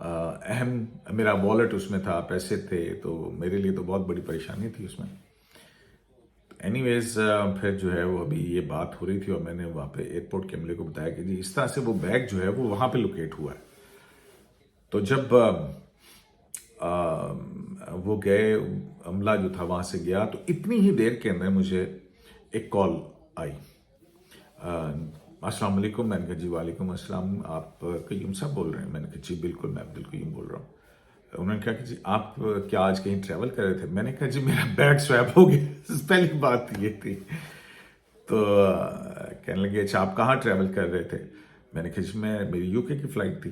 اہم میرا والٹ اس میں تھا، پیسے تھے، تو میرے لیے تو بہت بڑی پریشانی تھی اس میں. اینی ویز پھر جو ہے وہ ابھی یہ بات ہو رہی تھی اور میں نے وہاں پہ ایئرپورٹ کے عملے کو بتایا کہ جی اس طرح سے وہ بیگ جو ہے وہ وہاں پہ لوکیٹ ہوا ہے. تو جب وہ گئے، عملہ جو تھا وہاں سے گیا، تو اتنی ہی دیر کے اندر مجھے ایک کال آئی. السلام علیکم. میں نے کہا جی وعلیکم السلام، آپ قیوم صاحب بول رہے ہیں؟ میں نے کہا جی بالکل، میں عبد القیوم بول رہا ہوں. انہوں نے کہا کہ جی آپ کیا آج کہیں ٹریول کر رہے تھے؟ میں نے کہا جی میرا بیگ سویپ ہو گیا. پہلی بات یہ تھی. تو کہنے لگے اچھا آپ کہاں ٹریول کر رہے تھے؟ میں نے کہا جی میری یو کے کی فلائٹ تھی.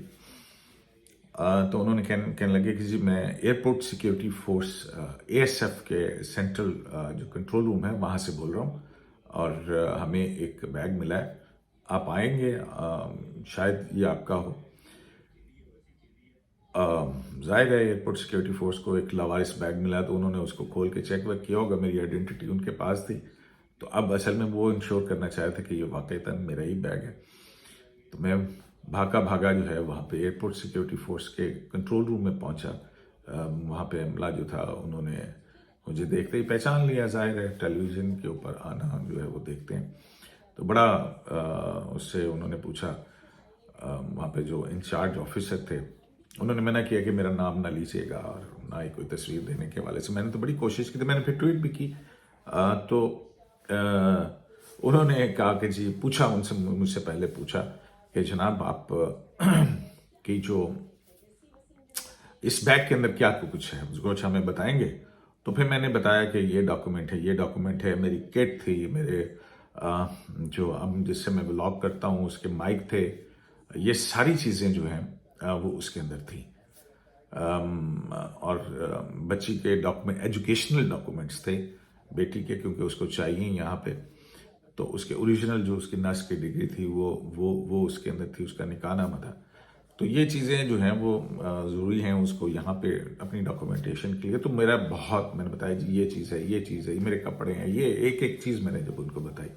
تو انہوں نے کہنے لگے کہ جی میں airport security force A S F کے سینٹرل جو کنٹرول روم ہے وہاں سے بول رہا ہوں، اور ہمیں ایک بیگ ملا ہے، آپ آئیں گے؟ شاید یہ آپ کا ہو. ظاہر ہے ایئرپورٹ سیکیورٹی فورس کو ایک لاوارث بیگ ملا، تو انہوں نے اس کو کھول کے چیک ویک کیا ہوگا، میری آئیڈینٹی ان کے پاس تھی. تو اب اصل میں وہ انشور کرنا چاہے تھے کہ یہ واقعتاً میرا ہی بیگ ہے. تو میں بھاگا جو ہے وہاں پہ ایئرپورٹ سیکیورٹی فورس کے کنٹرول روم میں پہنچا. وہاں پہ عملہ جو تھا انہوں نے مجھے دیکھتے ہی پہچان لیا. ظاہر ہے ٹیلی ویژن کے اوپر آنا جو ہے وہ دیکھتے ہیں. تو بڑا اس سے انہوں نے پوچھا، وہاں پہ جو انچارج آفیسر تھے انہوں نے منع کیا کہ میرا نام نہ لیجیے گا اور نہ ہی کوئی تصویر دینے کے حوالے سے. میں نے تو بڑی کوشش کی تھی، میں نے پھر ٹویٹ بھی کی. تو انہوں نے کہا کہ جی پوچھا ان سے، مجھ سے پہلے پوچھا کہ جناب آپ کی جو اس بیگ کے اندر کیا کچھ ہے اس کو اچھا ہمیں بتائیں گے. تو پھر میں نے بتایا کہ یہ ڈاکومنٹ ہے، یہ ڈاکومنٹ ہے، میری کٹ تھی، میرے جو جس سے میں بلاگ کرتا ہوں اس کے مائک تھے، یہ ساری چیزیں جو ہیں وہ اس کے اندر تھیں. اور بچی کے ڈاکومنٹ، ایجوکیشنل ڈاکومنٹس تھے بیٹی کے، کیونکہ اس کو چاہیے یہاں پہ. تو اس کے اوریجنل جو اس کی نرس کی ڈگری تھی وہ اس کے اندر تھی، اس کا نکاح نامہ تھا. تو یہ چیزیں جو ہیں وہ ضروری ہیں اس کو یہاں پہ اپنی ڈاکومنٹیشن کے لیے. تو میرا بہت، میں نے بتایا جی یہ چیز ہے، یہ چیز ہے، یہ میرے کپڑے ہیں، یہ ایک ایک چیز میں نے جب ان کو بتائی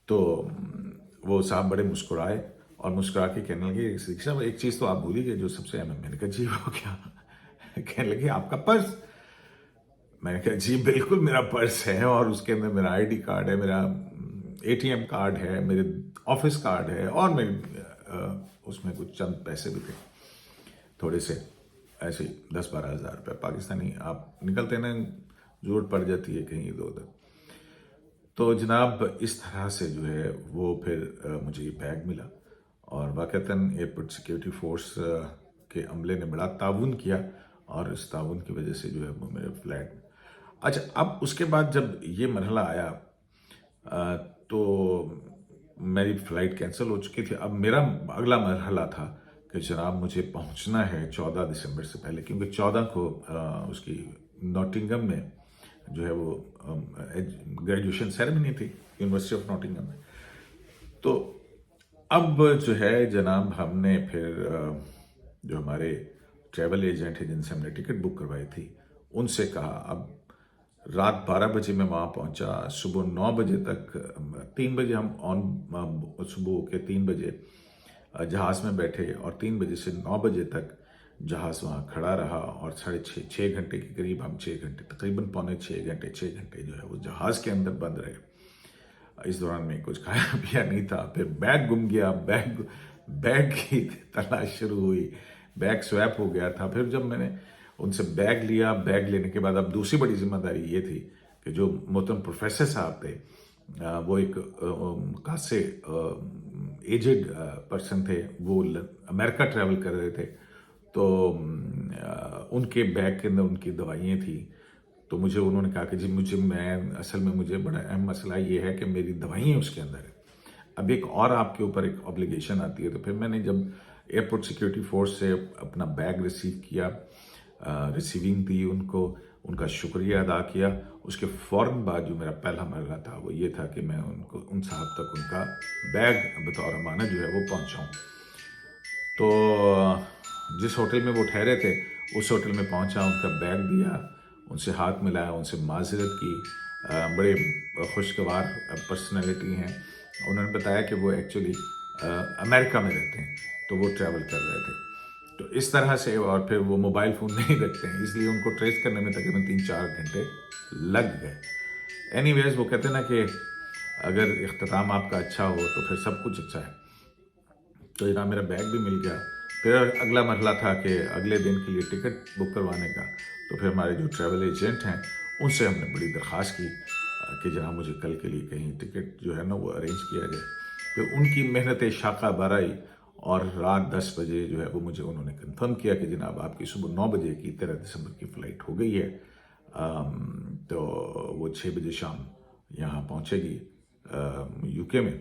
تو وہ صاحب بڑے مسکرائے اور مسکرا کے کہنے لگے صاحب ایک چیز تو آپ بھولی گئے جو سب سے اہم ہے. میں نے کہا جی وہ کیا؟ کہنے لگے آپ کا پرس. میں نے کہا جی بالکل میرا پرس ہے، اور اس کے اندر میرا آئی ڈی کارڈ ہے، میرا اے ٹی ایم کارڈ ہے، میرے آفس کارڈ ہے، اور اس میں کچھ چند پیسے بھی تھے تھوڑے سے، ایسے 10-12 ہزار روپے پاکستانی. آپ نکلتے نا ضرورت پڑ جاتی ہے کہیں ادھر ادھر. تو جناب اس طرح سے جو ہے وہ پھر مجھے یہ بیگ ملا، اور واقعتاً ایئرپورٹ سیکیورٹی فورس کے عملے نے بڑا تعاون کیا، اور اس تعاون کی وجہ سے جو ہے وہ میرے فلیٹ. اچھا اب اس کے بعد جب یہ مرحلہ آیا تو میری فلائٹ کینسل ہو چکی تھی. اب میرا اگلا مرحلہ تھا کہ جناب مجھے پہنچنا ہے 14 دسمبر سے پہلے، کیونکہ 14 کو اس کی نوٹنگم میں جو ہے وہ گریجویشن سیریمنی تھی یونیورسٹی آف نوٹنگم میں. تو اب جو ہے جناب ہم نے پھر جو ہمارے ٹریول ایجنٹ ہیں جن سے ہم نے ٹکٹ بک کروائی تھی ان سے کہا. اب رات 12 بجے میں وہاں پہنچا، صبح 9 بجے تک، 3 بجے ہم صبح کے 3 بجے جہاز میں بیٹھے، اور 3 بجے سے 9 بجے تک جہاز وہاں کھڑا رہا، اور 6.5 گھنٹے کے قریب ہم 6 گھنٹے، تقریباً 6 گھنٹے جو ہے وہ جہاز کے اندر بند رہے. اس دوران میں کچھ کھایا پیا نہیں تھا. پھر بیگ گم گیا، بیگ کی تلاش شروع ہوئی، بیگ سویپ ہو گیا تھا. پھر جب میں نے ان سے بیگ لیا، بیگ لینے کے بعد اب دوسری بڑی ذمہ داری یہ تھی کہ جو محترم پروفیسر صاحب تھے وہ ایک خاصے ایجڈ پرسن تھے، وہ امریکہ ٹریول کر رہے تھے. تو ان کے بیگ کے اندر ان کی دوائیاں تھیں. تو مجھے انہوں نے کہا کہ جی اصل میں مجھے بڑا اہم مسئلہ یہ ہے کہ میری دوائیاں اس کے اندر ہیں. اب ایک اور آپ کے اوپر ایک اوبلیگیشن آتی ہے. تو پھر میں نے جب ایئرپورٹ سیکیورٹی فورس سے اپنا بیگ ریسیو کیا، ریسیونگ دی ان کو، ان کا شکریہ ادا کیا. اس کے فوراً بعد جو میرا پہلا مرحلہ تھا وہ یہ تھا کہ میں ان صاحب تک ان کا بیگ بطور امانت جو ہے وہ پہنچاؤں. تو جس ہوٹل میں وہ ٹھہرے تھے اس ہوٹل میں پہنچا، ان کا بیگ دیا، ان سے ہاتھ ملایا، ان سے معذرت کی. بڑے خوشگوار پرسنالٹی ہیں. انہوں نے بتایا کہ وہ ایکچولی امریکہ میں رہتے ہیں تو وہ ٹریول کر رہے تھے. تو اس طرح سے، اور پھر وہ موبائل فون نہیں رکھتے ہیں، اس لیے ان کو ٹریس کرنے میں تقریباً 3-4 گھنٹے لگ گئے. اینی ویز، وہ کہتے ہیں نا کہ اگر اختتام آپ کا اچھا ہو تو پھر سب کچھ اچھا ہے. تو جناب میرا بیگ بھی مل گیا. پھر اگلا مرحلہ تھا کہ اگلے دن کے لیے ٹکٹ بک کروانے کا. تو پھر ہمارے جو ٹریول ایجنٹ ہیں ان سے ہم نے بڑی درخواست کی کہ جناب مجھے کل کے لیے کہیں ٹکٹ جو ہے نا وہ ارینج کیا جائے. پھر ان کی محنت شاخہ برائی اور رات 10 بجے جو ہے وہ مجھے انہوں نے کنفرم کیا کہ جناب آپ کی صبح 9 بجے کی 13 دسمبر کی فلائٹ ہو گئی ہے. تو وہ 6 بجے شام یہاں پہنچے گی یو کے میں.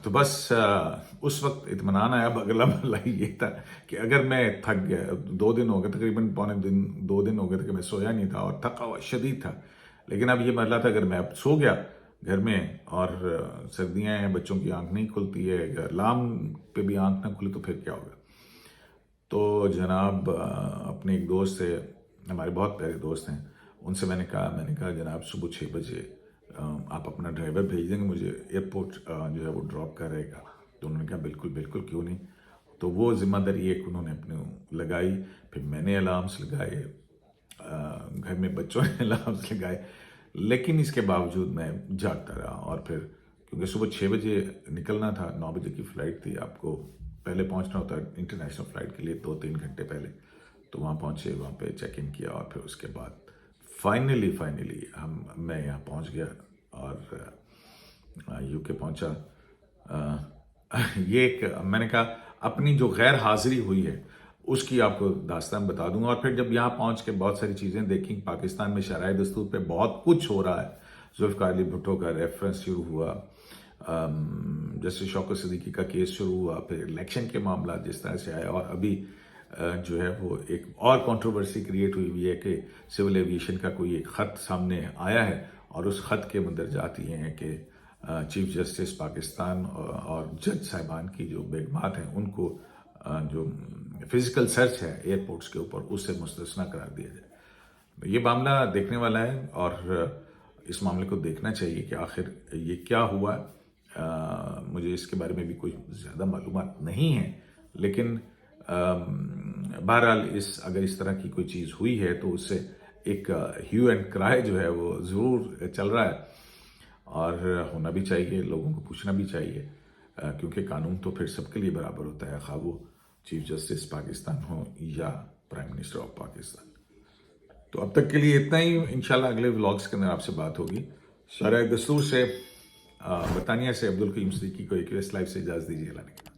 تو بس اس وقت اطمینان آیا. اب اگلا مرحلہ یہ تھا کہ اگر میں تھک گیا، 2 دن ہو گئے تقریباً، 2 دن ہو گئے تھے کہ میں سویا نہیں تھا اور تھکا ہوا شدید تھا. لیکن اب یہ مرحلہ تھا اگر میں اب سو گیا گھر میں اور سردیاں ہیں، بچوں کی آنکھ نہیں کھلتی ہے، الارم پہ بھی آنکھ نہ کھلی تو پھر کیا ہوگا. تو جناب اپنے ایک دوست سے، ہمارے بہت پیارے دوست ہیں، ان سے میں نے کہا جناب صبح 6 بجے آپ اپنا ڈرائیور بھیج دیں گے، مجھے ایئرپورٹ جو ہے وہ ڈراپ کرے گا. تو انہوں نے کہا بالکل بالکل، کیوں نہیں. تو وہ ذمہ داری ایک انہوں نے اپنے لگائی. پھر میں نے الارمس لگائے، گھر میں بچوں نے الارمس لگائے، لیکن اس کے باوجود میں جاگتا رہا. اور پھر کیونکہ صبح 6 بجے نکلنا تھا، 9 بجے کی فلائٹ تھی، آپ کو پہلے پہنچنا ہوتا ہے انٹرنیشنل فلائٹ کے لیے 2-3 گھنٹے پہلے. تو وہاں پہنچے، وہاں پہ چیک ان کیا، اور پھر اس کے بعد فائنلی میں یہاں پہنچ گیا اور یو کے پہنچا. یہ ایک، میں نے کہا اپنی جو غیر حاضری ہوئی ہے اس کی آپ کو داستان بتا دوں گا. اور پھر جب یہاں پہنچ کے بہت ساری چیزیں دیکھیں، پاکستان میں شرائع دستور پہ بہت کچھ ہو رہا ہے. ذوالفقار علی بھٹو کا ریفرنس شروع ہوا، جسٹس شوکت صدیقی کا کیس شروع ہوا، پھر الیکشن کے معاملات جس طرح سے آئے، اور ابھی جو ہے وہ ایک اور کنٹروورسی کریٹ ہوئی ہے کہ سول ایویشن کا کوئی ایک خط سامنے آیا ہے، اور اس خط کے مندرجات یہ ہیں کہ چیف جسٹس پاکستان اور جج صاحبان کی جو بیگمات ہیں ان کو جو فزیکل سرچ ہے ایئرپورٹس کے اوپر اس سے مستثنیٰ قرار دیا جائے. یہ معاملہ دیکھنے والا ہے، اور اس معاملے کو دیکھنا چاہیے کہ آخر یہ کیا ہوا. مجھے اس کے بارے میں بھی کوئی زیادہ معلومات نہیں ہیں، لیکن بہرحال اگر اس طرح کی کوئی چیز ہوئی ہے تو اس سے ایک ہیو اینڈ کرائے جو ہے وہ ضرور چل رہا ہے، اور ہونا بھی چاہیے، لوگوں کو پوچھنا بھی چاہیے، کیونکہ قانون تو پھر سب کے لیے برابر ہوتا ہے، خواہ وہ چیف جسٹس پاکستان ہو یا پرائم منسٹر آف پاکستان. تو اب تک کے لیے اتنا ہی. انشاءاللہ اگلے ولاگس کے اندر آپ سے بات ہوگی. شرائع دستور سے برطانیہ سے عبدالقیوم صدیقی کو ایک لائف سے اجازت دیجیے. اللہ نے